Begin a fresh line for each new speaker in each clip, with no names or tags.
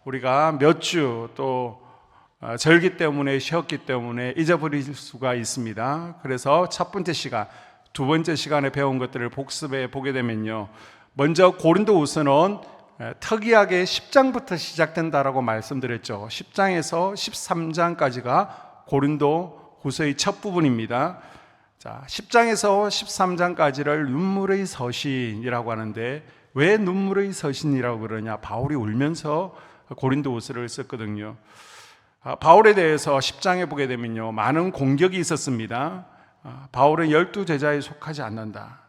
우리가 몇 주 또 절기 때문에 쉬었기 때문에 잊어버릴 수가 있습니다. 그래서 첫 번째 시간, 두 번째 시간에 배운 것들을 복습해 보게 되면요, 먼저 고린도후서는 특이하게 10장부터 시작된다라고 말씀드렸죠. 10장에서 13장까지가 고린도후서의 첫 부분입니다. 자, 10장에서 13장까지를 눈물의 서신이라고 하는데, 왜 눈물의 서신이라고 그러냐? 바울이 울면서 고린도후서를 썼거든요. 바울에 대해서 10장에 보게 되면요, 많은 공격이 있었습니다. 바울은 12제자에 속하지 않는다,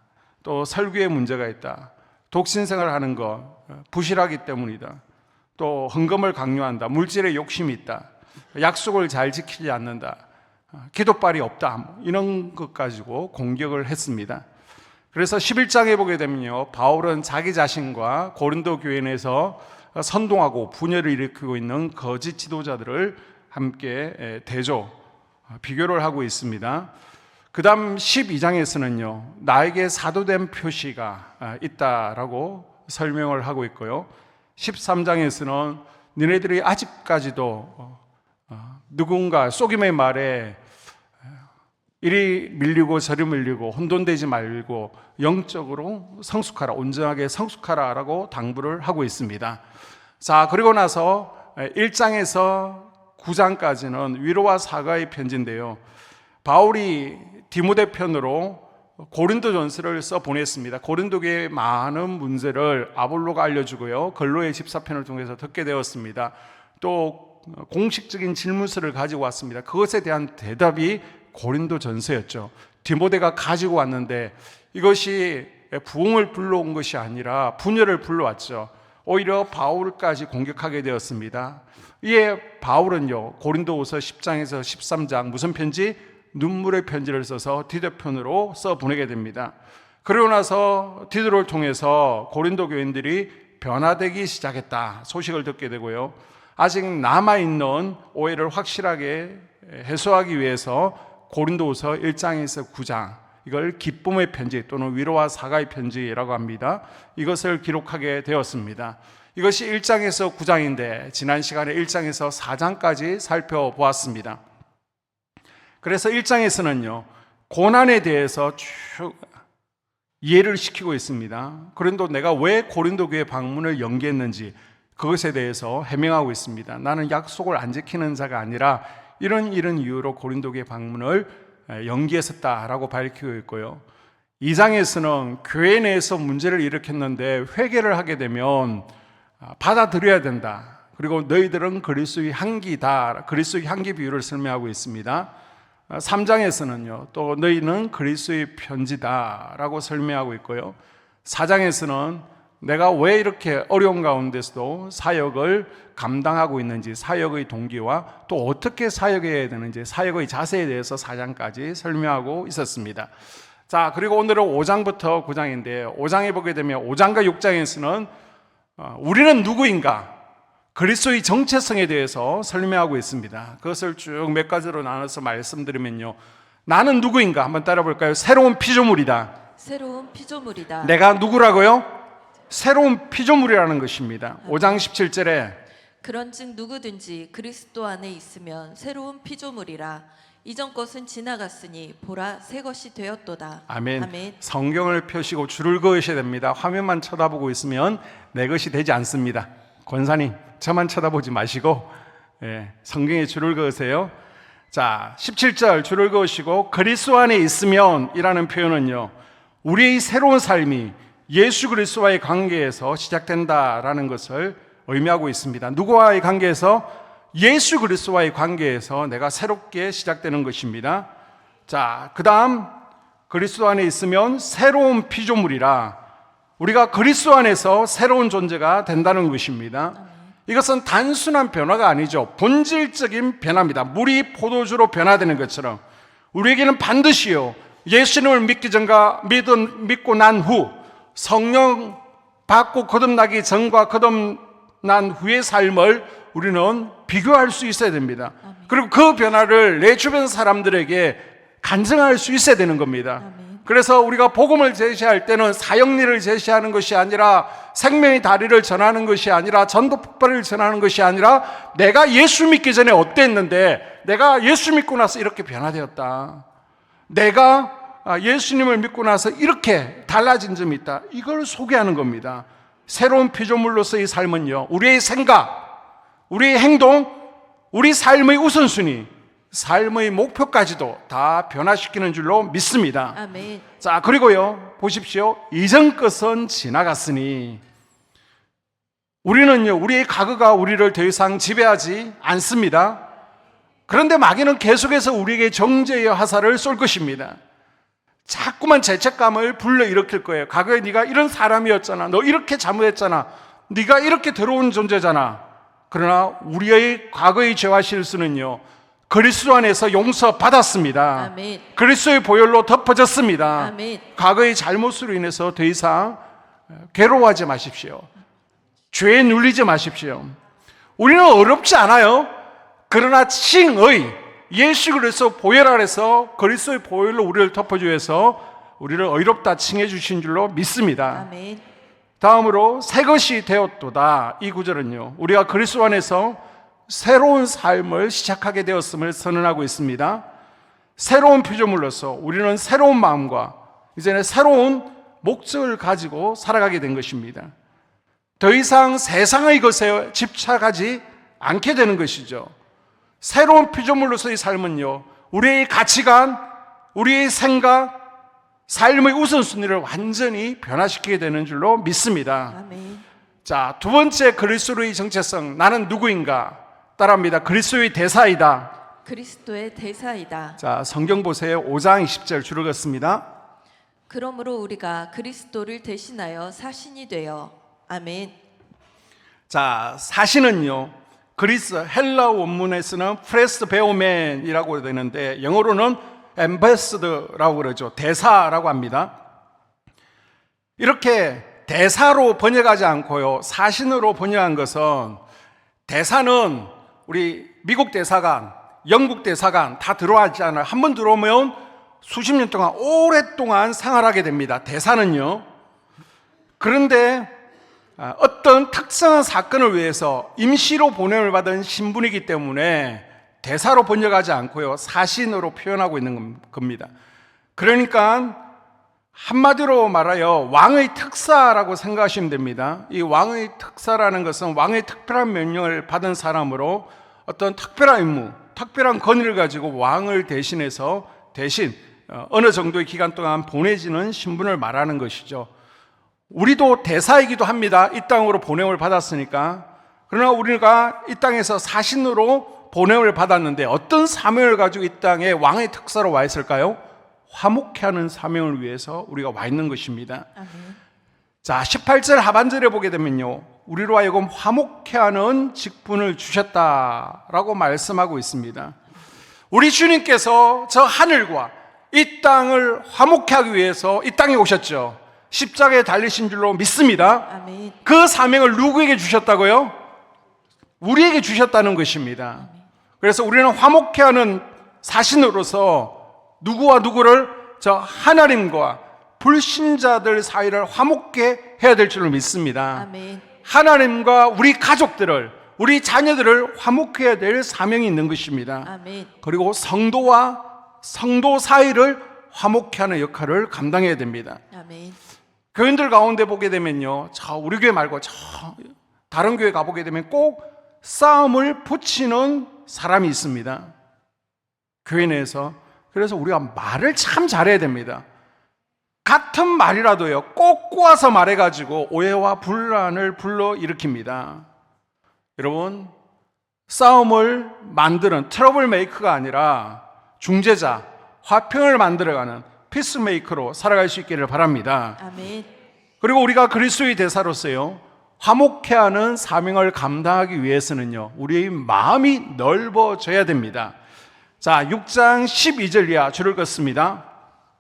또 설교에 문제가 있다, 독신생활을 하는 것 부실하기 때문이다, 또 헌금을 강요한다, 물질에 욕심이 있다, 약속을 잘 지키지 않는다, 기도발이 없다, 이런 것 가지고 공격을 했습니다. 그래서 11장에 보게 되면요, 바울은 자기 자신과 고린도 교회 내에서 선동하고 분열을 일으키고 있는 거짓 지도자들을 함께 대조, 비교를 하고 있습니다. 그 다음 12장에서는요, 나에게 사도된 표시가 있다라고 설명을 하고 있고요, 13장에서는 너네들이 아직까지도 누군가 속임의 말에 이리 밀리고 저리 밀리고 혼돈되지 말고 영적으로 성숙하라, 온전하게 성숙하라 라고 당부를 하고 있습니다. 자, 그리고 나서 1장에서 9장까지는 위로와 사과의 편지인데요, 바울이 디모데 편으로 고린도전서를 써 보냈습니다. 고린도교의 많은 문제를 아볼로가 알려주고요, 걸로의 집사편을 통해서 듣게 되었습니다. 또 공식적인 질문서를 가지고 왔습니다. 그것에 대한 대답이 고린도전서였죠. 디모데가 가지고 왔는데 이것이 부흥을 불러온 것이 아니라 분열을 불러왔죠. 오히려 바울까지 공격하게 되었습니다. 이에 바울은요, 고린도후서 10장에서 13장 무슨 편지? 눈물의 편지를 써서 디도편으로 써 보내게 됩니다. 그러고 나서 디도를 통해서 고린도 교인들이 변화되기 시작했다 소식을 듣게 되고요, 아직 남아있는 오해를 확실하게 해소하기 위해서 고린도후서 1장에서 9장, 이걸 기쁨의 편지 또는 위로와 사과의 편지라고 합니다. 이것을 기록하게 되었습니다. 이것이 1장에서 9장인데 지난 시간에 1장에서 4장까지 살펴보았습니다. 그래서 1장에서는요, 고난에 대해서 쭉 이해를 시키고 있습니다. 그런데 내가 왜 고린도 교회 방문을 연기했는지 그것에 대해서 해명하고 있습니다. 나는 약속을 안 지키는 자가 아니라 이런 이유로 고린도 교회 방문을 연기했었다라고 밝히고 있고요, 2장에서는 교회 내에서 문제를 일으켰는데 회개를 하게 되면 받아들여야 된다, 그리고 너희들은 그리스도의 향기다, 그리스도의 향기 비유를 설명하고 있습니다. 3장에서는요, 또 너희는 그리스도의 편지다라고 설명하고 있고요, 4장에서는 내가 왜 이렇게 어려운 가운데서도 사역을 감당하고 있는지, 사역의 동기와 또 어떻게 사역해야 되는지, 사역의 자세에 대해서 4장까지 설명하고 있었습니다. 자, 그리고 오늘은 5장부터 9장인데 5장에 보게 되면 5장과 6장에서는 우리는 누구인가, 그리스도의 정체성에 대해서 설명하고 있습니다. 그것을 쭉 몇 가지로 나눠서 말씀드리면요, 나는 누구인가 한번 따라볼까요? 새로운 피조물이다.
새로운 피조물이다.
내가 누구라고요? 새로운 피조물이라는 것입니다. 5장 17절에
그런즉 누구든지 그리스도 안에 있으면 새로운 피조물이라. 이전 것은 지나갔으니 보라 새 것이 되었도다.
아멘.
아멘.
성경을 펴시고 줄을 그으셔야 됩니다. 화면만 쳐다보고 있으면 내 것이 되지 않습니다. 권사님, 저만 쳐다보지 마시고 성경에 줄을 그으세요. 자, 17절 줄을 그으시고 그리스도 안에 있으면 이라는 표현은요, 우리의 새로운 삶이 예수 그리스도와의 관계에서 시작된다라는 것을 의미하고 있습니다. 누구와의 관계에서? 예수 그리스도와의 관계에서 내가 새롭게 시작되는 것입니다. 자, 그 다음 그리스도 안에 있으면 새로운 피조물이라. 우리가 그리스도 안에서 새로운 존재가 된다는 것입니다. 이것은 단순한 변화가 아니죠. 본질적인 변화입니다. 물이 포도주로 변화되는 것처럼 우리에게는 반드시요, 예수님을 믿기 전과 믿고 난 후, 성령 받고 거듭나기 전과 거듭난 후의 삶을 우리는 비교할 수 있어야 됩니다. 그리고 그 변화를 내 주변 사람들에게 간증할 수 있어야 되는 겁니다. 그래서 우리가 복음을 제시할 때는 사형리를 제시하는 것이 아니라 생명의 다리를 전하는 것이 아니라 전도 폭발을 전하는 것이 아니라 내가 예수 믿기 전에 어땠는데 내가 예수 믿고 나서 이렇게 변화되었다. 내가 예수님을 믿고 나서 이렇게 달라진 점이 있다. 이걸 소개하는 겁니다. 새로운 피조물로서의 삶은요, 우리의 생각, 우리의 행동, 우리 삶의 우선순위, 삶의 목표까지도 다 변화시키는 줄로 믿습니다.
아멘.
자, 그리고요, 보십시오. 이전 것은 지나갔으니 우리는요, 우리의 과거가 우리를 더 이상 지배하지 않습니다. 그런데 마귀는 계속해서 우리에게 정죄의 화살을 쏠 것입니다. 자꾸만 죄책감을 불러일으킬 거예요. 과거에 네가 이런 사람이었잖아. 너 이렇게 잘못했잖아. 네가 이렇게 더러운 존재잖아. 그러나 우리의 과거의 죄와 실수는요, 그리스도 안에서 용서받았습니다.
아멘.
그리스도의 보혈로 덮어졌습니다.
아멘.
과거의 잘못으로 인해서 더 이상 괴로워하지 마십시오. 죄에 눌리지 마십시오. 우리는 어렵지 않아요. 그러나 칭의 예수 그리스도 보혈 아래서 그리스도의 보혈로 우리를 덮어주기 위해서 우리를 의롭다 칭해 주신 줄로 믿습니다.
아멘.
다음으로 새 것이 되었도다. 이 구절은요, 우리가 그리스도 안에서 새로운 삶을 시작하게 되었음을 선언하고 있습니다. 새로운 피조물로서 우리는 새로운 마음과 이제는 새로운 목적을 가지고 살아가게 된 것입니다. 더 이상 세상의 것에 집착하지 않게 되는 것이죠. 새로운 피조물로서의 삶은요, 우리의 가치관, 우리의 생각, 삶의 우선순위를 완전히 변화시키게 되는 줄로 믿습니다.
아멘.
자, 두 번째 그리스도의 정체성, 나는 누구인가? 따라합니다. 그리스도의 대사이다.
그리스도의 대사이다.
자, 성경 보세요. 5장 20절 줄을 긋습니다.
그러므로 우리가 그리스도를 대신하여 사신이 되어. 아멘.
자, 사신은요, 그리스 헬라 원문에서는 프레스 베오맨이라고 되는데 영어로는 엠베스더라고 그러죠. 대사라고 합니다. 이렇게 대사로 번역하지 않고요, 사신으로 번역한 것은, 대사는 우리 미국 대사관, 영국 대사관 다 들어왔잖아요. 한번 들어오면 수십 년 동안 오랫동안 생활하게 됩니다. 대사는요. 그런데 어떤 특정한 사건을 위해서 임시로 보냄을 받은 신분이기 때문에 대사로 번역하지 않고요, 사신으로 표현하고 있는 겁니다. 그러니까 한마디로 말하여 왕의 특사라고 생각하시면 됩니다. 이 왕의 특사라는 것은 왕의 특별한 명령을 받은 사람으로 어떤 특별한 임무, 특별한 권위를 가지고 왕을 대신해서 대신 어느 정도의 기간 동안 보내지는 신분을 말하는 것이죠. 우리도 대사이기도 합니다. 이 땅으로 보냄을 받았으니까. 그러나 우리가 이 땅에서 사신으로 보냄을 받았는데 어떤 사명을 가지고 이 땅에 왕의 특사로 와 있을까요? 화목케 하는 사명을 위해서 우리가 와 있는 것입니다.
아멘.
자, 18절 하반절에 보게 되면요, 우리로 하여금 화목케 하는 직분을 주셨다라고 말씀하고 있습니다. 우리 주님께서 저 하늘과 이 땅을 화목케 하기 위해서 이 땅에 오셨죠. 십자가에 달리신 줄로 믿습니다.
아멘.
그 사명을 누구에게 주셨다고요? 우리에게 주셨다는 것입니다. 그래서 우리는 화목케 하는 사신으로서 누구와 누구를, 저 하나님과 불신자들 사이를 화목케 해야 될 줄로 믿습니다.
아멘.
하나님과 우리 가족들을, 우리 자녀들을 화목케 해야 될 사명이 있는 것입니다.
아멘.
그리고 성도와 성도 사이를 화목케 하는 역할을 감당해야 됩니다.
아멘.
교인들 가운데 보게 되면요, 저 우리 교회 말고 저 다른 교회 가보게 되면 꼭 싸움을 붙이는 사람이 있습니다. 교회 내에서. 그래서 우리가 말을 참 잘해야 됩니다. 같은 말이라도요, 꼭 꼬아서 말해가지고 오해와 분란을 불러일으킵니다. 여러분, 싸움을 만드는 트러블 메이커가 아니라 중재자, 화평을 만들어가는 피스메이커로 살아갈 수 있기를 바랍니다.
아멘.
그리고 우리가 그리스도의 대사로서요, 화목케 하는 사명을 감당하기 위해서는요, 우리의 마음이 넓어져야 됩니다. 자, 6장 12절 이하 줄을 긋습니다.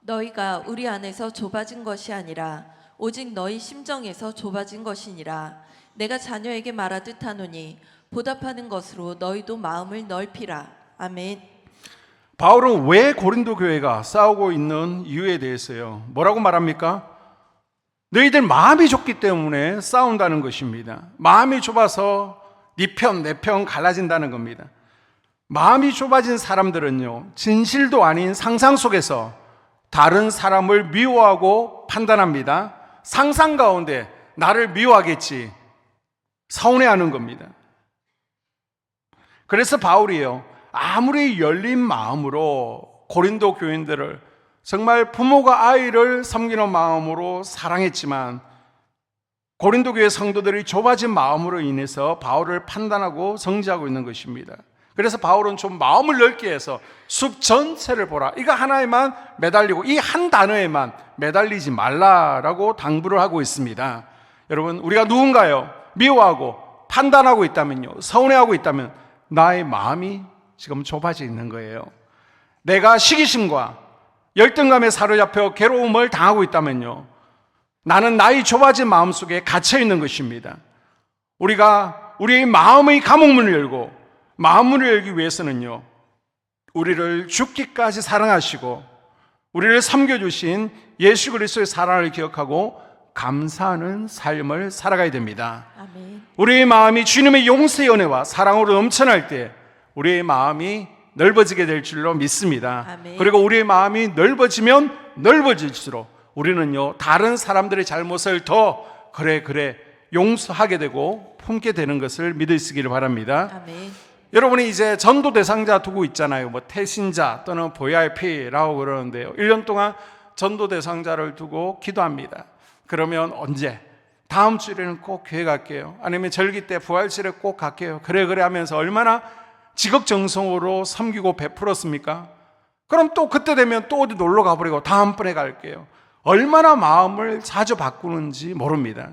너희가 우리 안에서 좁아진 것이 아니라 오직 너희 심정에서 좁아진 것이니라. 내가 자녀에게 말하듯 하노니 보답하는 것으로 너희도 마음을 넓히라. 아멘.
바울은 왜 고린도 교회가 싸우고 있는 이유에 대해서요, 뭐라고 말합니까? 너희들 마음이 좁기 때문에 싸운다는 것입니다. 마음이 좁아서 네 편, 내 편 갈라진다는 겁니다. 마음이 좁아진 사람들은요, 진실도 아닌 상상 속에서 다른 사람을 미워하고 판단합니다. 상상 가운데 나를 미워하겠지, 서운해하는 겁니다. 그래서 바울이요, 아무리 열린 마음으로 고린도 교인들을 정말 부모가 아이를 섬기는 마음으로 사랑했지만 고린도 교회 성도들이 좁아진 마음으로 인해서 바울을 판단하고 정죄하고 있는 것입니다. 그래서 바울은 좀 마음을 넓게 해서 숲 전체를 보라, 이거 하나에만 매달리고 이 한 단어에만 매달리지 말라라고 당부를 하고 있습니다. 여러분, 우리가 누군가요 미워하고 판단하고 있다면요, 서운해하고 있다면 나의 마음이 지금 좁아져 있는 거예요. 내가 시기심과 열등감에 사로잡혀 괴로움을 당하고 있다면요, 나는 나의 좁아진 마음속에 갇혀 있는 것입니다. 우리가 우리의 마음의 감옥문을 열고 마음문을 열기 위해서는요, 우리를 죽기까지 사랑하시고 우리를 섬겨주신 예수 그리스도의 사랑을 기억하고 감사하는 삶을 살아가야 됩니다.
아멘.
우리의 마음이 주님의 용서의 은혜와 사랑으로 넘쳐날 때 우리의 마음이 넓어지게 될 줄로 믿습니다.
아멘.
그리고 우리의 마음이 넓어지면 넓어질수록 우리는요, 다른 사람들의 잘못을 더 그래 용서하게 되고 품게 되는 것을 믿으시기를 바랍니다.
아멘.
여러분이 이제 전도 대상자 두고 있잖아요. 뭐 태신자 또는 VIP라고 그러는데요, 1년 동안 전도 대상자를 두고 기도합니다. 그러면 언제? 다음 주에는 꼭 교회 갈게요. 아니면 절기 때 부활절에 꼭 갈게요. 그래 하면서 얼마나 지극정성으로 섬기고 베풀었습니까? 그럼 또 그때 되면 또 어디 놀러 가버리고 다음번에 갈게요. 얼마나 마음을 자주 바꾸는지 모릅니다.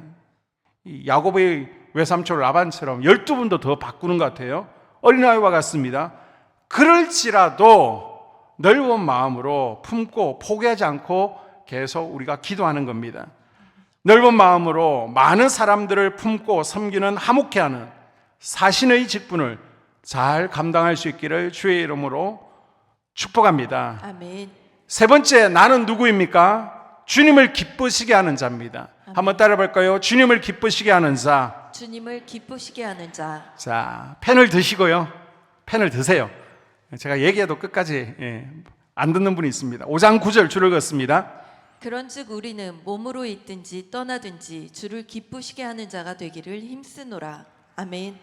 이 야곱의 외삼촌 라반처럼 12번도 더 바꾸는 것 같아요. 어린아이와 같습니다. 그럴지라도 넓은 마음으로 품고 포기하지 않고 계속 우리가 기도하는 겁니다. 넓은 마음으로 많은 사람들을 품고 섬기는 화목해하는 사신의 직분을 잘 감당할 수 있기를 주의 이름으로 축복합니다.
아멘.
세 번째, 나는 누구입니까? 주님을 기쁘시게 하는 자입니다. 한번 따라 볼까요? 주님을 기쁘시게 하는 자.
주님을 기쁘시게 하는 자.
자, 펜을 드시고요, 펜을 드세요. 제가 얘기해도 끝까지 안 듣는 분이 있습니다. 5장 9절 줄을 긋습니다.
그런즉 우리는 몸으로 있든지 떠나든지 주를 기쁘시게 하는 자가 되기를 힘쓰노라. 아멘.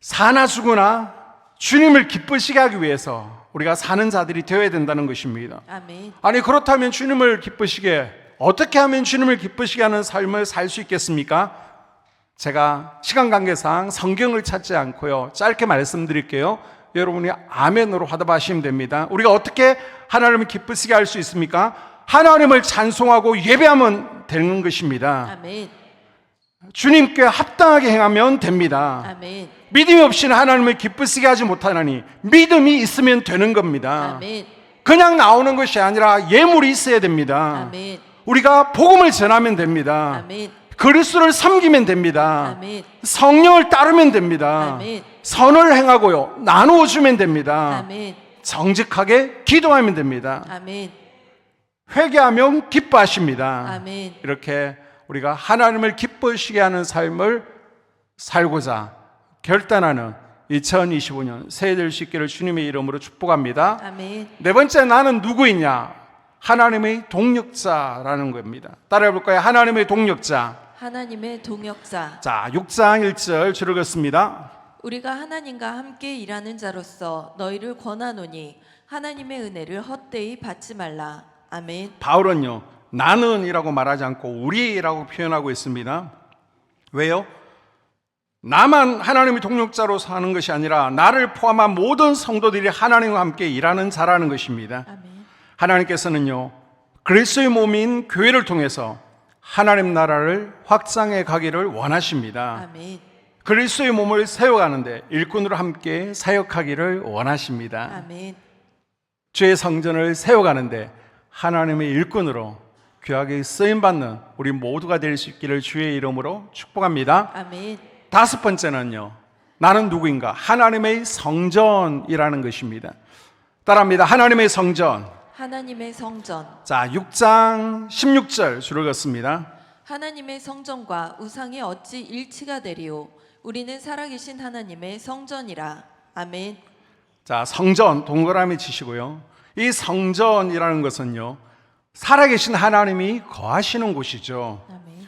사나 죽으나 주님을 기쁘시게 하기 위해서 우리가 사는 자들이 되어야 된다는 것입니다.
아멘.
아니, 그렇다면 주님을 기쁘시게, 어떻게 하면 주님을 기쁘시게 하는 삶을 살 수 있겠습니까? 제가 시간 관계상 성경을 찾지 않고요, 짧게 말씀드릴게요. 여러분이 아멘으로 화답하시면 됩니다. 우리가 어떻게 하나님을 기쁘시게 할 수 있습니까? 하나님을 찬송하고 예배하면 되는 것입니다.
아멘.
주님께 합당하게 행하면 됩니다.
아멘.
믿음이 없이는 하나님을 기쁘시게 하지 못하나니 믿음이 있으면 되는 겁니다.
아멘.
그냥 나오는 것이 아니라 예물이 있어야 됩니다.
아멘.
우리가 복음을 전하면 됩니다.
아멘.
그리스도를 섬기면 됩니다.
아멘.
성령을 따르면 됩니다.
아멘.
선을 행하고요, 나누어 주면 됩니다.
아멘.
정직하게 기도하면 됩니다.
아멘.
회개하면 기뻐하십니다.
아멘.
이렇게 우리가 하나님을 기쁘시게 하는 삶을 살고자 결단하는 2025년 새해 될 수 있기를 주님의 이름으로 축복합니다.
아멘.
네 번째, 나는 누구이냐? 하나님의 동력자라는 겁니다. 따라해 볼까요? 하나님의 동력자.
하나님의 동역자.
자, 6장 1절 줄을 긋습니다.
우리가 하나님과 함께 일하는 자로서 너희를 권하노니 하나님의 은혜를 헛되이 받지 말라. 아멘.
바울은요, 나는이라고 말하지 않고 우리라고 표현하고 있습니다. 왜요? 나만 하나님의 동력자로서 하는 것이 아니라 나를 포함한 모든 성도들이 하나님과 함께 일하는 자라는 것입니다.
아멘.
하나님께서는요, 그리스도의 몸인 교회를 통해서 하나님 나라를 확장해 가기를 원하십니다.
아멘.
그리스도의 몸을 세워가는데 일꾼으로 함께 사역하기를 원하십니다.
아멘.
주의 성전을 세워가는데 하나님의 일꾼으로 귀하게 쓰임받는 우리 모두가 될 수 있기를 주의 이름으로 축복합니다.
아멘.
다섯 번째는요, 나는 누구인가? 하나님의 성전이라는 것입니다. 따라합니다. 하나님의 성전.
하나님의 성전.
자, 6장 16절 줄을 긋습니다.
하나님의 성전과 우상이 어찌 일치가 되리요? 우리는 살아계신 하나님의 성전이라. 아멘.
자, 성전 동그라미 치시고요. 이 성전이라는 것은요, 살아계신 하나님이 거하시는 곳이죠.
아멘.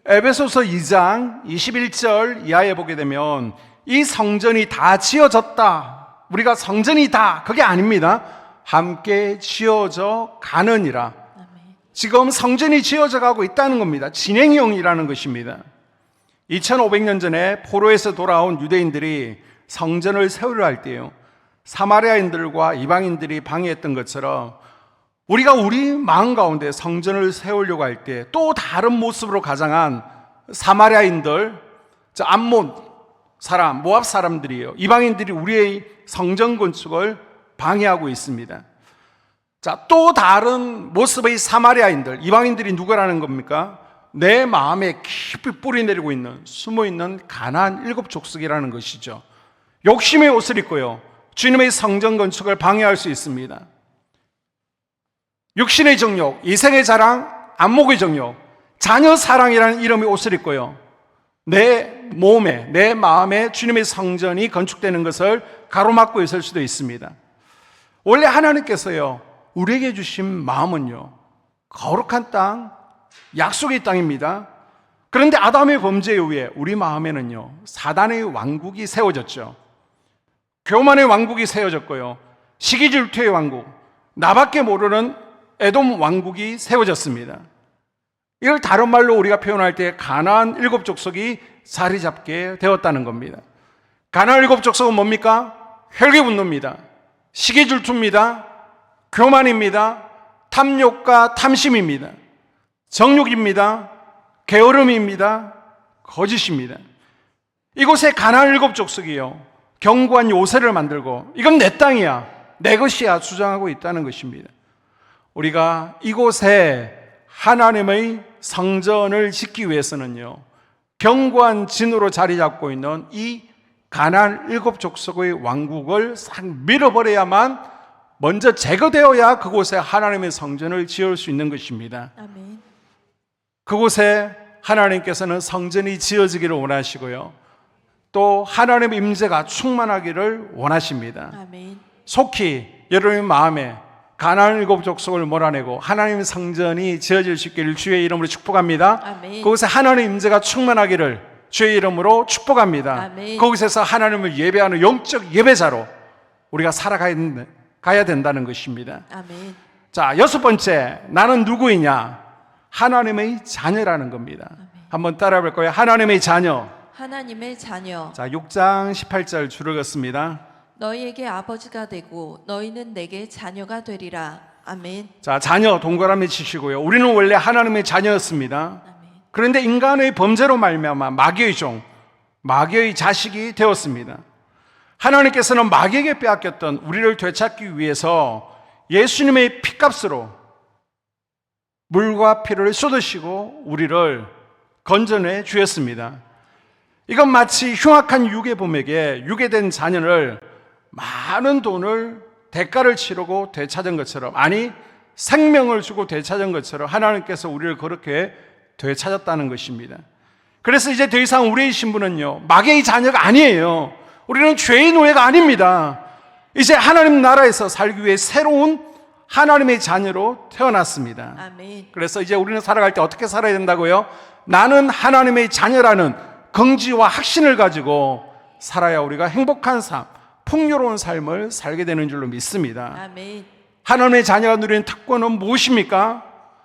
에베소서 2장 21절 이하에 보게 되면 이 성전이 다 지어졌다, 우리가 성전이다, 그게 아닙니다. 함께 지어져 가느니라.
아멘.
지금 성전이 지어져 가고 있다는 겁니다. 진행형이라는 것입니다. 2500년 전에 포로에서 돌아온 유대인들이 성전을 세우려 할 때요, 사마리아인들과 이방인들이 방해했던 것처럼 우리가 우리 마음 가운데 성전을 세우려고 할 때 또 다른 모습으로 가장한 사마리아인들, 암몬 사람, 모압 사람들이에요. 이방인들이 우리의 성전 건축을 방해하고 있습니다. 자, 또 다른 모습의 사마리아인들, 이방인들이 누구라는 겁니까? 내 마음에 깊이 뿌리 내리고 있는, 숨어 있는 가나안 7족속이라는 것이죠. 욕심의 옷을 입고요, 주님의 성전 건축을 방해할 수 있습니다. 육신의 정욕, 이생의 자랑, 안목의 정욕, 자녀 사랑이라는 이름의 옷을 입고요, 내 몸에, 내 마음에 주님의 성전이 건축되는 것을 가로막고 있을 수도 있습니다. 원래 하나님께서요, 우리에게 주신 마음은요, 거룩한 땅, 약속의 땅입니다. 그런데 아담의 범죄 이후에 우리 마음에는요, 사단의 왕국이 세워졌죠. 교만의 왕국이 세워졌고요, 시기질투의 왕국, 나밖에 모르는 에돔 왕국이 세워졌습니다. 이걸 다른 말로 우리가 표현할 때 가나안 7족속이 자리 잡게 되었다는 겁니다. 가나안 7족속은 뭡니까? 혈기분노입니다. 시기질투입니다. 교만입니다. 탐욕과 탐심입니다. 정욕입니다. 게으름입니다. 거짓입니다. 이곳에 가나안 7족속이요, 견고한 요새를 만들고 이건 내 땅이야, 내 것이야 주장하고 있다는 것입니다. 우리가 이곳에 하나님의 성전을 짓기 위해서는요, 견고한 진으로 자리 잡고 있는 이 가나안 7족속의 왕국을 싹 밀어버려야만, 먼저 제거되어야 그곳에 하나님의 성전을 지을 수 있는 것입니다.
아멘.
그곳에 하나님께서는 성전이 지어지기를 원하시고요, 또 하나님의 임재가 충만하기를 원하십니다.
아멘.
속히 여러분의 마음에 가나안 7족속을 몰아내고 하나님의 성전이 지어질 수 있기를 주의 이름으로 축복합니다.
아멘.
그곳에 하나님의 임재가 충만하기를 주의 이름으로 축복합니다.
아멘.
그곳에서 하나님을 예배하는 영적 예배자로 우리가 살아가야 된다는 것입니다.
아멘.
자, 6번째, 나는 누구이냐? 하나님의 자녀라는 겁니다. 한번 따라해 볼 거예요. 하나님의 자녀.
하나님의 자녀.
자, 6장 18절 줄을 긋습니다.
너희에게 아버지가 되고 너희는 내게 자녀가 되리라. 아멘.
자, 자녀 동그라미 치시고요. 우리는 원래 하나님의 자녀였습니다.
아멘.
그런데 인간의 범죄로 말미암아 마귀의 종, 마귀의 자식이 되었습니다. 하나님께서는 마귀에게 빼앗겼던 우리를 되찾기 위해서 예수님의 피값으로 물과 피를 쏟으시고 우리를 건져내 주셨습니다. 이건 마치 흉악한 유괴범에게 유괴된 자녀를 많은 돈을 대가를 치르고 되찾은 것처럼, 아니 생명을 주고 되찾은 것처럼 하나님께서 우리를 그렇게 되찾았다는 것입니다. 그래서 이제 더 이상 우리의 신분은요, 마귀의 자녀가 아니에요. 우리는 죄의 노예가 아닙니다. 이제 하나님 나라에서 살기 위해 새로운 하나님의 자녀로 태어났습니다.
아멘.
그래서 이제 우리는 살아갈 때 어떻게 살아야 된다고요? 나는 하나님의 자녀라는 긍지와 확신을 가지고 살아야 우리가 행복한 삶, 풍요로운 삶을 살게 되는 줄로 믿습니다.
아멘.
하나님의 자녀가 누리는 특권은 무엇입니까?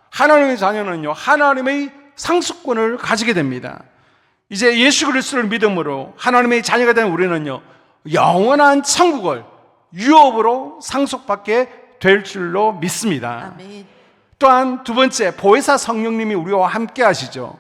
하나님의 자녀는요, 하나님의 상속권을 가지게 됩니다. 이제 예수 그리스도를 믿음으로 하나님의 자녀가 된 우리는요, 영원한 천국을 유업으로 상속받게 될 줄로 믿습니다.
아멘.
또한 두 번째, 보혜사 성령님이 우리와 함께 하시죠.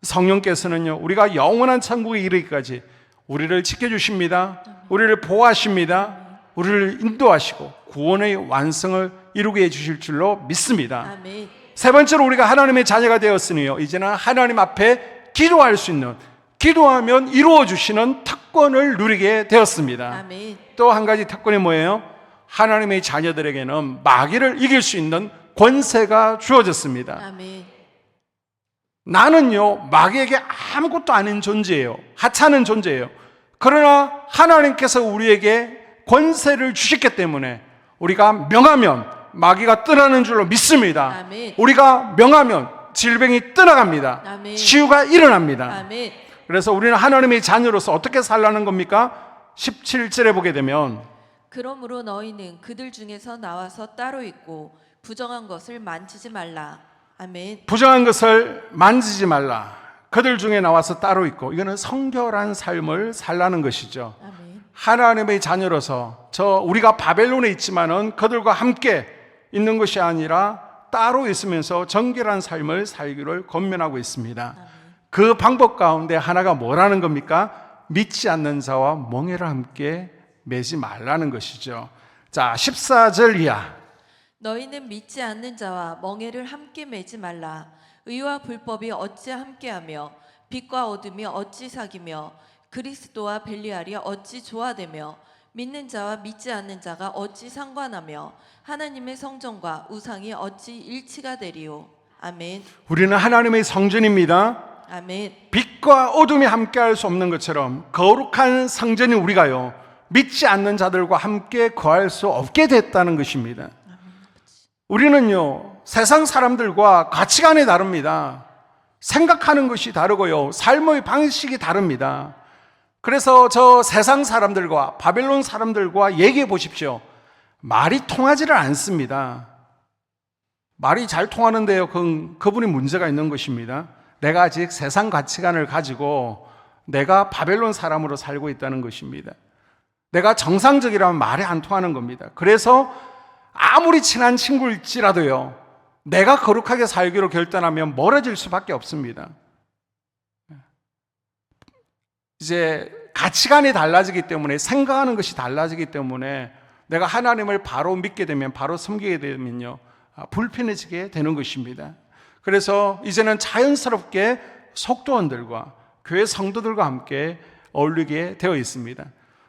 성령께서는요, 우리가 영원한 천국에 이르기까지 우리를 지켜주십니다. 우리를 보호하십니다. 우리를 인도하시고 구원의 완성을 이루게 해주실 줄로 믿습니다.
아멘.
세 번째로, 우리가 하나님의 자녀가 되었으니요, 이제는 하나님 앞에 기도할 수 있는, 기도하면 이루어 주시는 특권을 누리게 되었습니다.
아멘.
또 한 가지 특권이 뭐예요? 하나님의 자녀들에게는 마귀를 이길 수 있는 권세가 주어졌습니다.
아멘.
나는요, 마귀에게 아무것도 아닌 존재예요. 하찮은 존재예요. 그러나 하나님께서 우리에게 권세를 주셨기 때문에 우리가 명하면 마귀가 떠나는 줄로 믿습니다.
아멘.
우리가 명하면 질병이 떠나갑니다.
아멘.
치유가 일어납니다.
아멘.
그래서 우리는 하나님의 자녀로서 어떻게 살라는 겁니까? 17절에 보게 되면
그러므로 너희는 그들 중에서 나와서 따로 있고 부정한 것을 만지지 말라. 아멘.
부정한 것을 만지지 말라. 그들 중에 나와서 따로 있고, 이거는 성결한 삶을 살라는 것이죠.
아멘.
하나님의 자녀로서 우리가 바벨론에 있지만은 그들과 함께 있는 것이 아니라 따로 있으면서 정결한 삶을 살기를 권면하고 있습니다.
아멘.
그 방법 가운데 하나가 뭐라는 겁니까? 믿지 않는 자와 멍에를 함께 매지 말라는 것이죠. 자, 14절 이하.
너희는 믿지 않는 자와 멍에를 함께 매지 말라. 의와 불법이 어찌 함께하며 빛과 어둠이 어찌 사귀며 그리스도와 벨리알이 어찌 조화되며 믿는 자와 믿지 않는 자가 어찌 상관하며 하나님의 성전과 우상이 어찌 일치가 되리요. 아멘.
우리는 하나님의 성전입니다.
아멘.
빛과 어둠이 함께할 수 없는 것처럼 거룩한 성전인 우리가요, 믿지 않는 자들과 함께 거할 수 없게 됐다는 것입니다. 우리는요, 세상 사람들과 가치관이 다릅니다. 생각하는 것이 다르고요, 삶의 방식이 다릅니다. 그래서 저 세상 사람들과 바벨론 사람들과 얘기해 보십시오. 말이 통하지를 않습니다. 말이 잘 통하는데요, 그분이 문제가 있는 것입니다. 내가 아직 세상 가치관을 가지고 내가 바벨론 사람으로 살고 있다는 것입니다. 내가 정상적이라면 말이 안 통하는 겁니다. 그래서 아무리 친한 친구일지라도요, 내가 거룩하게 살기로 결단하면 멀어질 수밖에 없습니다. 이제 가치관이 달라지기 때문에, 생각하는 것이 달라지기 때문에 내가 하나님을 바로 믿게 되면, 바로 섬기게 되면요, 불편해지게 되는 것입니다. 그래서 이제는 자연스럽게 속도원들과 교회 성도들과 함께 어울리게 되어 있습니다.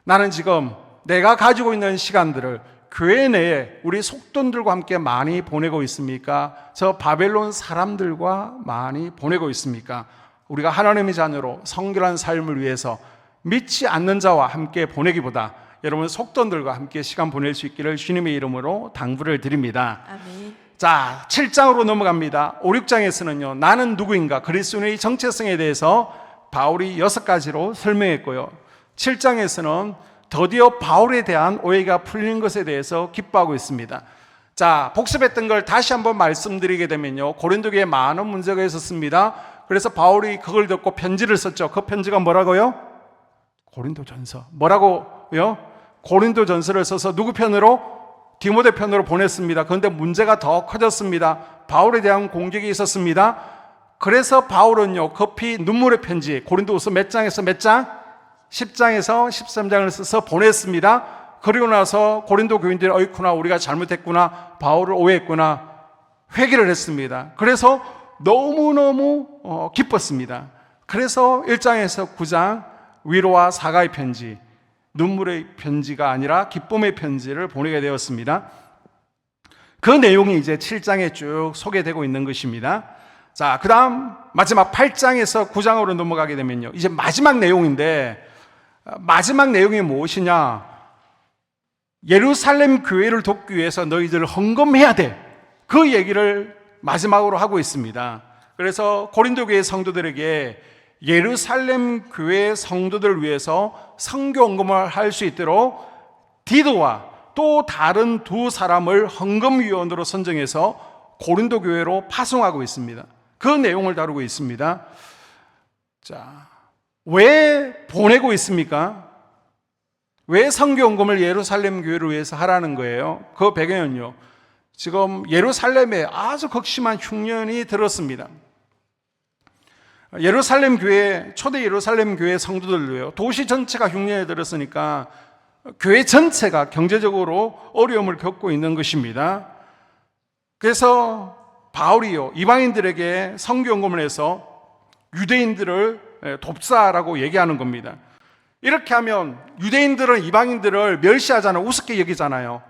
나는 지금 내가 가지고 있는 시간들을 교회 내에 우리 속돈들과 함께 많이 보내고 있습니까? 저 바벨론 사람들과 많이 보내고 있습니까? 우리가 하나님의 자녀로 성결한 삶을 위해서 믿지 않는 자와 함께 보내기보다 여러분 속돈들과 함께 시간 보낼 수 있기를 주님의 이름으로 당부를 드립니다.
아멘.
자, 7장으로 넘어갑니다. 5, 6장에서는요, 나는 누구인가, 그리스도의 정체성에 대해서 바울이 6가지로 설명했고요, 7장에서는 드디어 바울에 대한 오해가 풀린 것에 대해서 기뻐하고 있습니다. 자, 복습했던 걸 다시 한번 말씀드리게 되면요, 고린도 교회에 많은 문제가 있었습니다. 그래서 바울이 그걸 듣고 편지를 썼죠. 그 편지가 뭐라고요? 고린도전서. 뭐라고요? 고린도전서를 써서 누구 편으로? 디모데 편으로 보냈습니다. 그런데 문제가 더 커졌습니다. 바울에 대한 공격이 있었습니다. 그래서 바울은요, 급히 눈물의 편지, 고린도후서 몇 장에서 몇 장? 10장에서 13장을 써서 보냈습니다. 그리고 나서 고린도 교인들이 어이쿠나, 우리가 잘못했구나, 바울을 오해했구나, 회개를 했습니다. 그래서 너무너무 기뻤습니다. 그래서 1장에서 9장 위로와 사과의 편지, 눈물의 편지가 아니라 기쁨의 편지를 보내게 되었습니다. 그 내용이 이제 7장에 쭉 소개되고 있는 것입니다. 자, 그 다음 마지막 8장에서 9장으로 넘어가게 되면요, 이제 마지막 내용인데, 마지막 내용이 무엇이냐? 예루살렘 교회를 돕기 위해서 너희들 헌금해야 돼. 그 얘기를 마지막으로 하고 있습니다. 그래서 고린도 교회 성도들에게 예루살렘 교회 성도들을 위해서 선교 헌금을 할 수 있도록 디도와 또 다른 두 사람을 헌금위원으로 선정해서 고린도 교회로 파송하고 있습니다. 그 내용을 다루고 있습니다. 자, 왜 보내고 있습니까? 왜 선교 헌금을 예루살렘 교회를 위해서 하라는 거예요? 그 배경은요, 지금 예루살렘에 아주 극심한 흉년이 들었습니다. 예루살렘 교회, 초대 예루살렘 교회 성도들도요, 도시 전체가 흉년에 들었으니까 교회 전체가 경제적으로 어려움을 겪고 있는 것입니다. 그래서 바울이요, 이방인들에게 선교 헌금을 해서 유대인들을 돕사라고 얘기하는 겁니다. 이렇게 하면 유대인들은 이방인들을 멸시하잖아요. 우습게 여기잖아요.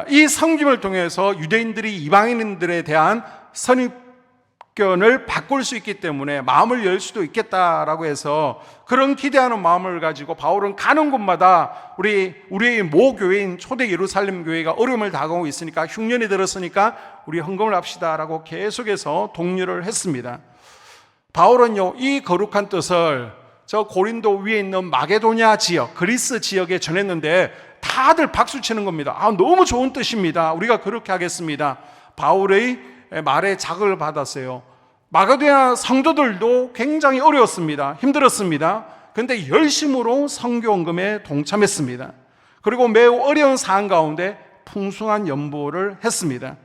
이 섬김을 통해서 유대인들이 이방인들에 대한 선입견을 바꿀 수 있기 때문에 마음을 열 수도 있겠다라고 해서 그런 기대하는 마음을 가지고 바울은 가는 곳마다 우리의 모 교회인 초대 예루살렘 교회가 어려움을 당하고 있으니까 흉년이 들었으니까 우리 헌금을 합시다라고 계속해서 독려를 했습니다. 바울은요, 이 거룩한 뜻을 저 고린도 위에 있는 마게도냐 지역, 그리스 지역에 전했는데 다들 박수 치는 겁니다. 너무 좋은 뜻입니다. 우리가 그렇게 하겠습니다. 바울의 말에 자극을 받았어요. 마게도냐 성도들도 굉장히 어려웠습니다. 힘들었습니다. 그런데 열심으로 선교헌금에 동참했습니다. 그리고 매우 어려운 상황 가운데 풍성한 연보를 했습니다.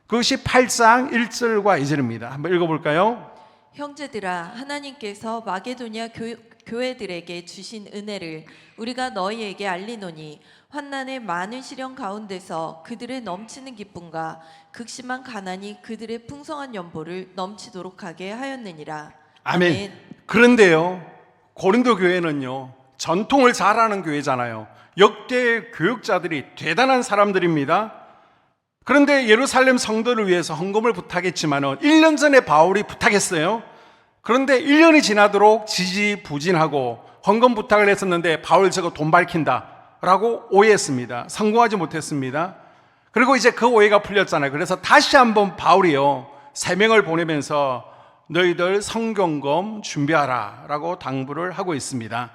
그것이 8장 1절과 2절입니다. 한번 읽어볼까요?
형제들아, 하나님께서 마게도냐 교회들에게 주신 은혜를 우리가 너희에게 알리노니 환난의 많은 시련 가운데서 그들의 넘치는 기쁨과 극심한 가난이 그들의 풍성한 연보를 넘치도록 하게 하였느니라.
아멘. 그런데요, 고린도 교회는요, 전통을 잘하는 교회잖아요. 역대 교육자들이 대단한 사람들입니다. 그런데 예루살렘 성도를 위해서 헌금을 부탁했지만은 1년 전에 바울이 부탁했어요. 그런데 1년이 지나도록 지지부진하고 헌금 부탁을 했었는데 바울 저거 돈 밝힌다 라고 오해했습니다. 성공하지 못했습니다. 그리고 이제 그 오해가 풀렸잖아요. 그래서 다시 한번 바울이요, 3명을 보내면서 너희들 성경금 준비하라 라고 당부를 하고 있습니다.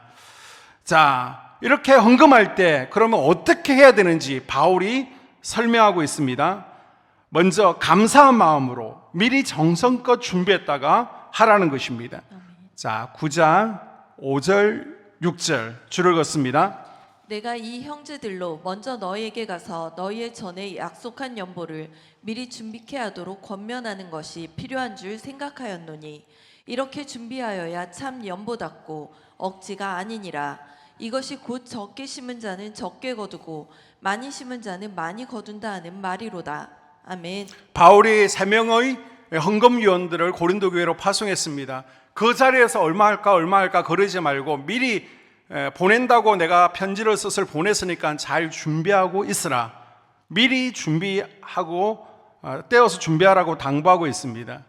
자, 이렇게 헌금할 때 그러면 어떻게 해야 되는지 바울이 설명하고 있습니다. 먼저 감사한 마음으로 미리 정성껏 준비했다가 하라는 것입니다. 자, 9장 5절 6절 줄을 긋습니다.
내가 이 형제들로 먼저 너희에게 가서 너희의 전에 약속한 연보를 미리 준비케 하도록 권면하는 것이 필요한 줄 생각하였노니 이렇게 준비하여야 참 연보답고 억지가 아니니라. 이것이 곧 적게 심은 자는 적게 거두고 많이 심은 자는 많이 거둔다 하는 말이로다. 아멘.
바울이 3명의 헌금위원들을 고린도 교회로 파송했습니다. 그 자리에서 얼마 할까 그러지 말고 미리 보낸다고 내가 편지를 써서 보냈으니까 잘 준비하고 있으라. 미리 준비하고 떼어서 준비하라고 당부하고 있습니다.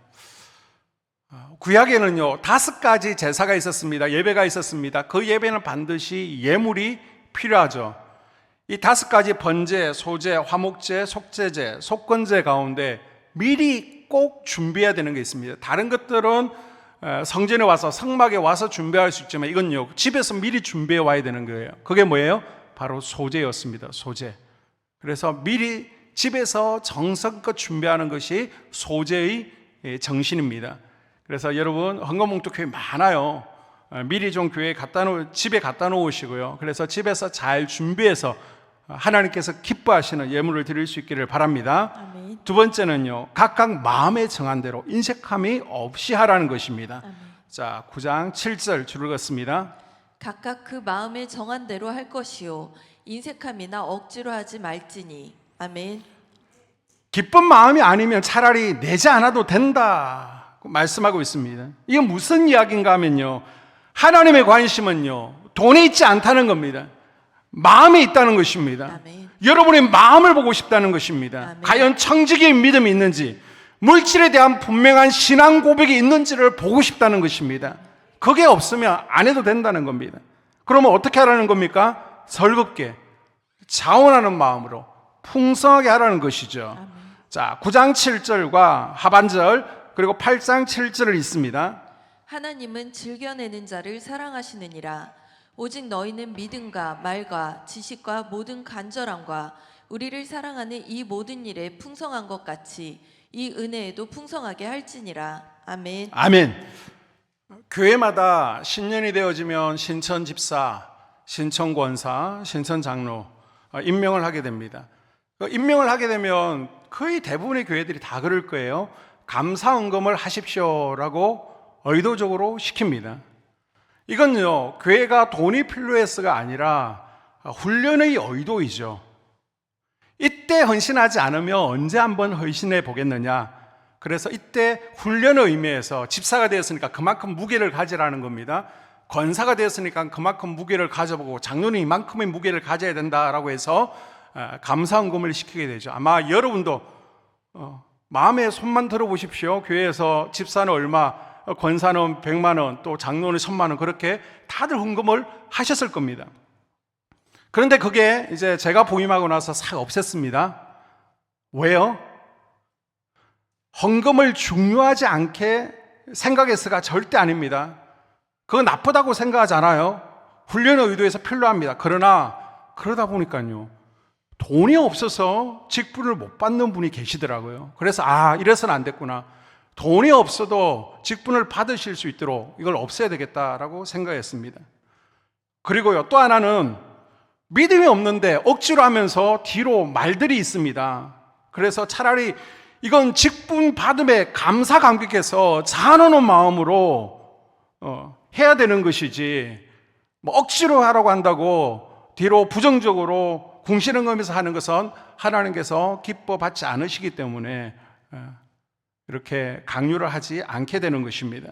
구약에는요 5가지 제사가 있었습니다. 예배가 있었습니다. 그 예배는 반드시 예물이 필요하죠. 이 5가지 번제, 소제, 화목제, 속제제, 속건제 가운데 미리 꼭 준비해야 되는 게 있습니다. 다른 것들은 성전에 와서 성막에 와서 준비할 수 있지만 이건요 집에서 미리 준비해 와야 되는 거예요. 그게 뭐예요? 바로 소제였습니다. 소제. 그래서 미리 집에서 정성껏 준비하는 것이 소제의 정신입니다. 그래서 여러분 헌금봉투 교회 많아요. 미리 좀 집에 갖다 놓으시고요. 그래서 집에서 잘 준비해서 하나님께서 기뻐하시는 예물을 드릴 수 있기를 바랍니다.
아멘.
두 번째는요, 각각 마음에 정한 대로 인색함이 없이 하라는 것입니다.
아멘.
자, 9장 7절 줄을 긋습니다.
각각 그 마음에 정한 대로 할 것이요 인색함이나 억지로 하지 말지니. 아멘.
기쁜 마음이 아니면 차라리 내지 않아도 된다 말씀하고 있습니다. 이게 무슨 이야기인가 하면요, 하나님의 관심은요 돈에 있지 않다는 겁니다. 마음에 있다는 것입니다.
아멘.
여러분의 마음을 보고 싶다는 것입니다.
아멘.
과연 청지기의 믿음이 있는지, 물질에 대한 분명한 신앙 고백이 있는지를 보고 싶다는 것입니다. 그게 없으면 안 해도 된다는 겁니다. 그러면 어떻게 하라는 겁니까? 설겁게 자원하는 마음으로 풍성하게 하라는 것이죠.
아멘.
자, 9장 7절과 하반절 그리고 8장 7절을 읽습니다.
하나님은 즐겨내는 자를 사랑하시느니라. 오직 너희는 믿음과 말과 지식과 모든 간절함과 우리를 사랑하는 이 모든 일에 풍성한 것 같이 이 은혜에도 풍성하게 할지니라. 아멘.
아멘. 교회마다 신년이 되어지면 신천 집사, 신천 권사, 신천 장로 임명을 하게 됩니다. 임명을 하게 되면 거의 대부분의 교회들이 다 그럴 거예요. 감사헌금을 하십시오라고 의도적으로 시킵니다. 이건요 교회가 돈이 필요해서가 아니라 훈련의 의도이죠. 이때 헌신하지 않으면 언제 한번 헌신해 보겠느냐. 그래서 이때 훈련의 의미에서 집사가 되었으니까 그만큼 무게를 가지라는 겁니다. 권사가 되었으니까 그만큼 무게를 가져보고 장로는 이만큼의 무게를 가져야 된다라고 해서 감사 헌금을 시키게 되죠. 아마 여러분도 마음에 손만 들어보십시오. 교회에서 집사는 얼마, 권사는 100만 원, 또 장로는 1000만 원, 그렇게 다들 헌금을 하셨을 겁니다. 그런데 그게 이제 제가 부임하고 나서 싹 없앴습니다. 왜요? 헌금을 중요하지 않게 생각해서가 절대 아닙니다. 그거 나쁘다고 생각하지 않아요. 훈련의 의도에서 필요합니다. 그러나 그러다 보니까요, 돈이 없어서 직분을 못 받는 분이 계시더라고요. 그래서 이래서는 안 됐구나. 돈이 없어도 직분을 받으실 수 있도록 이걸 없애야 되겠다라고 생각했습니다. 그리고요, 또 하나는 믿음이 없는데 억지로 하면서 뒤로 말들이 있습니다. 그래서 차라리 이건 직분 받음에 감사 감격해서 자원하는 마음으로 해야 되는 것이지, 뭐 억지로 하라고 한다고 뒤로 부정적으로 궁시렁거리면서 하는 것은 하나님께서 기뻐 받지 않으시기 때문에 이렇게 강요를 하지 않게 되는 것입니다.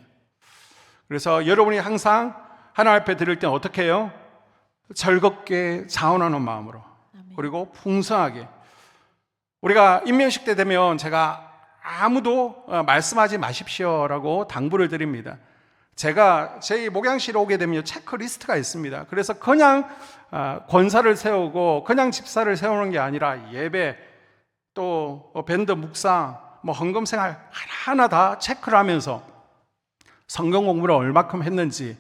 그래서 여러분이 항상 하나님 앞에 드릴 때는 어떻게 해요? 즐겁게 자원하는 마음으로, 그리고 풍성하게. 우리가 임명식 때 되면 제가 아무도 말씀하지 마십시오라고 당부를 드립니다. 제가 제 목양실에 오게 되면 체크리스트가 있습니다. 그래서 그냥 권사를 세우고 그냥 집사를 세우는 게 아니라 예배, 또 밴드 묵상, 뭐 헌금 생활 하나하나 다 체크를 하면서 성경 공부를 얼마큼 했는지,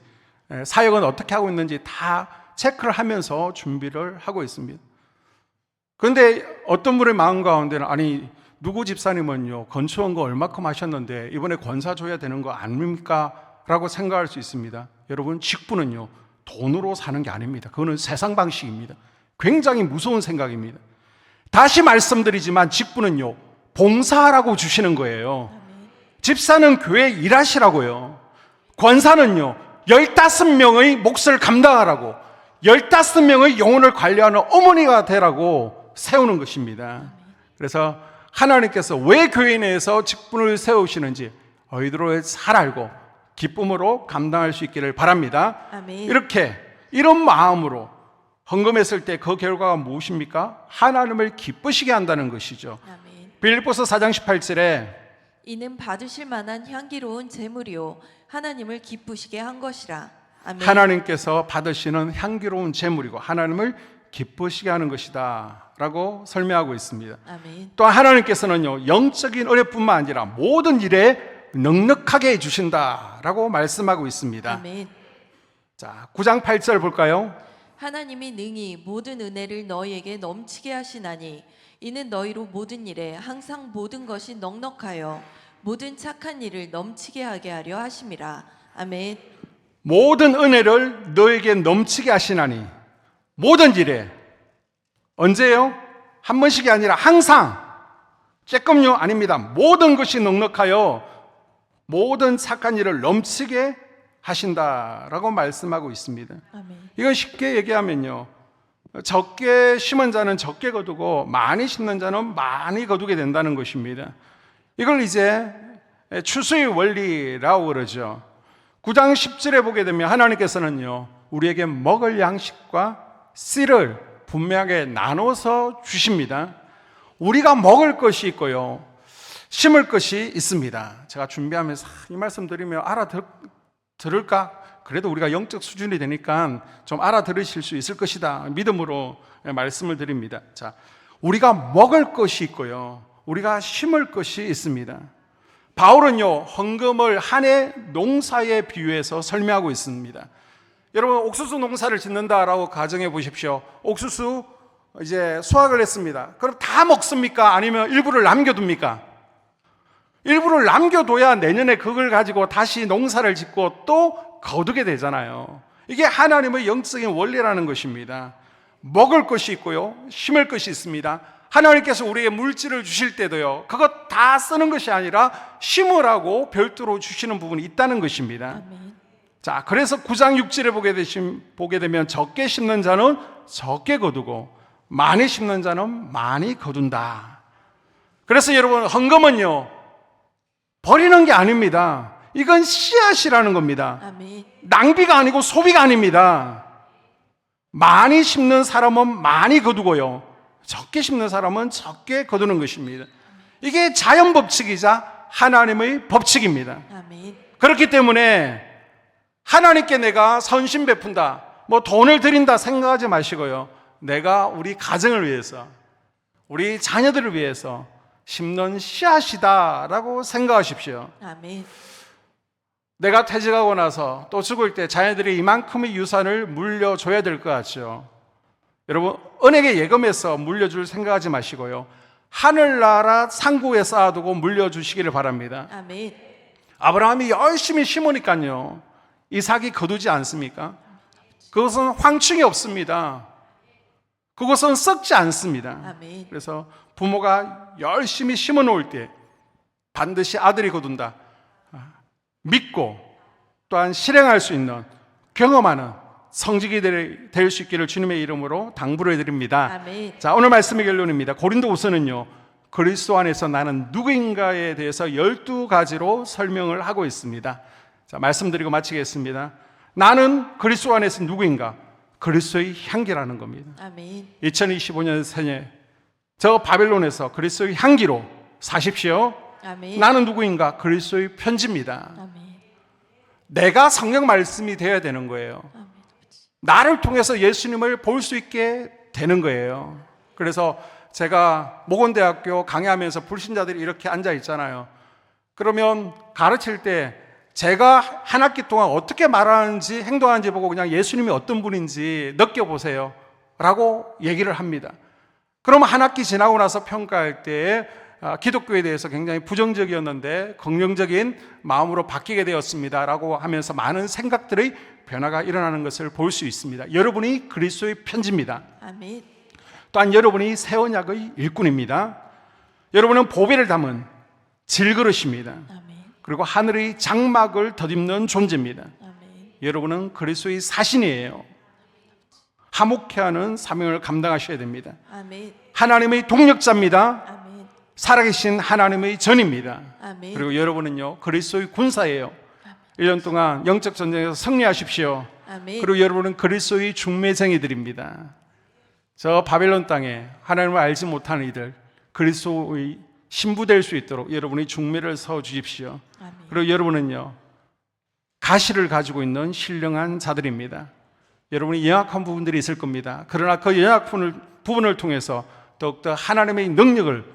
사역은 어떻게 하고 있는지 다 체크를 하면서 준비를 하고 있습니다. 그런데 어떤 분의 마음 가운데는, 아니 누구 집사님은요 건축한 거 얼마큼 하셨는데 이번에 권사 줘야 되는 거 아닙니까? 라고 생각할 수 있습니다. 여러분, 직분은요 돈으로 사는 게 아닙니다. 그거는 세상 방식입니다. 굉장히 무서운 생각입니다. 다시 말씀드리지만 직분은요 봉사하라고 주시는 거예요. 집사는 교회 일하시라고요. 권사는요 15명의 몫을 감당하라고, 15명의 영혼을 관리하는 어머니가 되라고 세우는 것입니다. 그래서 하나님께서 왜 교회 내에서 직분을 세우시는지 너희들로 잘 알고 기쁨으로 감당할 수 있기를 바랍니다.
아멘.
이런 마음으로 헌금했을 때 그 결과가 무엇입니까? 하나님을 기쁘시게 한다는 것이죠.
아멘.
빌립보서 4장 18절에
이는 받으실 만한 향기로운 제물이요 하나님을 기쁘시게 한 것이라. 아멘.
하나님께서 받으시는 향기로운 제물이고 하나님을 기쁘시게 하는 것이다 라고 설명하고 있습니다.
아멘.
또 하나님께서는요 영적인 은혜뿐만 아니라 모든 일에 넉넉하게 해주신다 라고 말씀하고 있습니다.
아멘.
자, 9장 8절 볼까요?
하나님이 능히 모든 은혜를 너희에게 넘치게 하시나니 이는 너희로 모든 일에 항상 모든 것이 넉넉하여 모든 착한 일을 넘치게 하게 하려 하심이라. 아멘.
모든 은혜를 너에게 넘치게 하시나니, 모든 일에, 언제요? 한 번씩이 아니라 항상, 조금요 아닙니다. 모든 것이 넉넉하여 모든 착한 일을 넘치게 하신다라고 말씀하고 있습니다.
아멘.
이건 쉽게 얘기하면요, 적게 심은 자는 적게 거두고 많이 심는 자는 많이 거두게 된다는 것입니다. 이걸 이제 추수의 원리라고 그러죠. 9장 10절에 보게 되면 하나님께서는요 우리에게 먹을 양식과 씨를 분명하게 나눠서 주십니다. 우리가 먹을 것이 있고요 심을 것이 있습니다. 제가 준비하면서 이 말씀 드리면 알아들을까? 그래도 우리가 영적 수준이 되니까 좀 알아들으실 수 있을 것이다 믿음으로 말씀을 드립니다. 자, 우리가 먹을 것이 있고요 우리가 심을 것이 있습니다. 바울은요 헌금을 한 해 농사에 비유해서 설명하고 있습니다. 여러분, 옥수수 농사를 짓는다라고 가정해 보십시오. 옥수수 이제 수확을 했습니다. 그럼 다 먹습니까? 아니면 일부를 남겨둡니까? 일부를 남겨둬야 내년에 그걸 가지고 다시 농사를 짓고 또 거두게 되잖아요. 이게 하나님의 영적인 원리라는 것입니다. 먹을 것이 있고요 심을 것이 있습니다. 하나님께서 우리에게 물질을 주실 때도요 그것 다 쓰는 것이 아니라 심으라고 별도로 주시는 부분이 있다는 것입니다.
아멘.
자, 그래서 9장 6절에 보게 되면 적게 심는 자는 적게 거두고 많이 심는 자는 많이 거둔다. 그래서 여러분, 헌금은요 버리는 게 아닙니다. 이건 씨앗이라는 겁니다.
아멘.
낭비가 아니고 소비가 아닙니다. 많이 심는 사람은 많이 거두고요 적게 심는 사람은 적게 거두는 것입니다. 이게 자연 법칙이자 하나님의 법칙입니다.
아멘.
그렇기 때문에 하나님께 내가 선심 베푼다, 뭐 돈을 드린다 생각하지 마시고요. 내가 우리 가정을 위해서, 우리 자녀들을 위해서 심는 씨앗이다라고 생각하십시오.
아멘.
내가 퇴직하고 나서 또 죽을 때 자녀들이 이만큼의 유산을 물려줘야 될 것 같죠. 여러분, 은행에 예금해서 물려줄 생각하지 마시고요. 하늘나라 상구에 쌓아두고 물려주시기를 바랍니다.
아멘.
아브라함이 열심히 심으니까요, 이삭이 거두지 않습니까? 그것은 황충이 없습니다. 그것은 썩지 않습니다.
아멘.
그래서 부모가 열심히 심어 놓을 때 반드시 아들이 거둔다, 믿고 또한 실행할 수 있는, 경험하는 성직이 될 수 있기를 주님의 이름으로 당부를 드립니다.
아멘.
자, 오늘 말씀의 결론입니다. 고린도후서는요, 그리스도 안에서 나는 누구인가에 대해서 12가지로 설명을 하고 있습니다. 자, 말씀드리고 마치겠습니다. 나는 그리스도 안에서 누구인가? 그리스도의 향기라는 겁니다.
아멘.
2025년 새해 저 바벨론에서 그리스도의 향기로 사십시오.
아멘.
나는 누구인가? 그리스도의 편지입니다.
아멘.
내가 성경 말씀이 되어야 되는 거예요. 나를 통해서 예수님을 볼 수 있게 되는 거예요. 그래서 제가 모건대학교 강의하면서 불신자들이 이렇게 앉아 있잖아요. 그러면 가르칠 때 제가 한 학기 동안 어떻게 말하는지 행동하는지 보고 그냥 예수님이 어떤 분인지 느껴보세요 라고 얘기를 합니다. 그러면 한 학기 지나고 나서 평가할 때 기독교에 대해서 굉장히 부정적이었는데 긍정적인 마음으로 바뀌게 되었습니다 라고 하면서 많은 생각들의 변화가 일어나는 것을 볼 수 있습니다. 여러분이 그리스도의 편지입니다.
아멘.
또한 여러분이 새 언약의 일꾼입니다. 여러분은 보배를 담은 질그릇입니다.
아멘.
그리고 하늘의 장막을 덧입는 존재입니다.
아멘.
여러분은 그리스도의 사신이에요. 화목케 하는 사명을 감당하셔야 됩니다.
아멘.
하나님의 동력자입니다.
아멘.
살아계신 하나님의 전입니다.
아멘.
그리고 여러분은요, 그리스도의 군사예요. 1년 동안 영적 전쟁에서 승리하십시오.
아멘.
그리고 여러분은 그리스도의 중매쟁이들입니다. 저 바벨론 땅에 하나님을 알지 못하는 이들, 그리스도의 신부될 수 있도록 여러분이 중매를 서 주십시오.
아멘.
그리고 여러분은요, 가시를 가지고 있는 신령한 자들입니다. 여러분이 연약한 부분들이 있을 겁니다. 그러나 그 연약한 부분을 통해서 더욱더 하나님의 능력을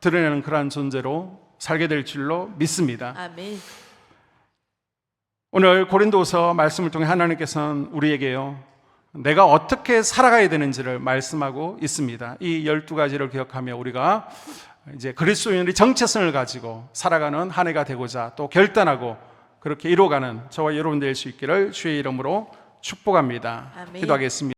드러내는 그러한 존재로 살게 될 줄로 믿습니다.
아멘.
오늘 고린도서 말씀을 통해 하나님께서는 우리에게요, 내가 어떻게 살아가야 되는지를 말씀하고 있습니다. 이 12가지를 기억하며 우리가 이제 그리스도인의 정체성을 가지고 살아가는 한 해가 되고자 또 결단하고 그렇게 이루어가는 저와 여러분 될 수 있기를 주의 이름으로 축복합니다.
아멘.
기도하겠습니다.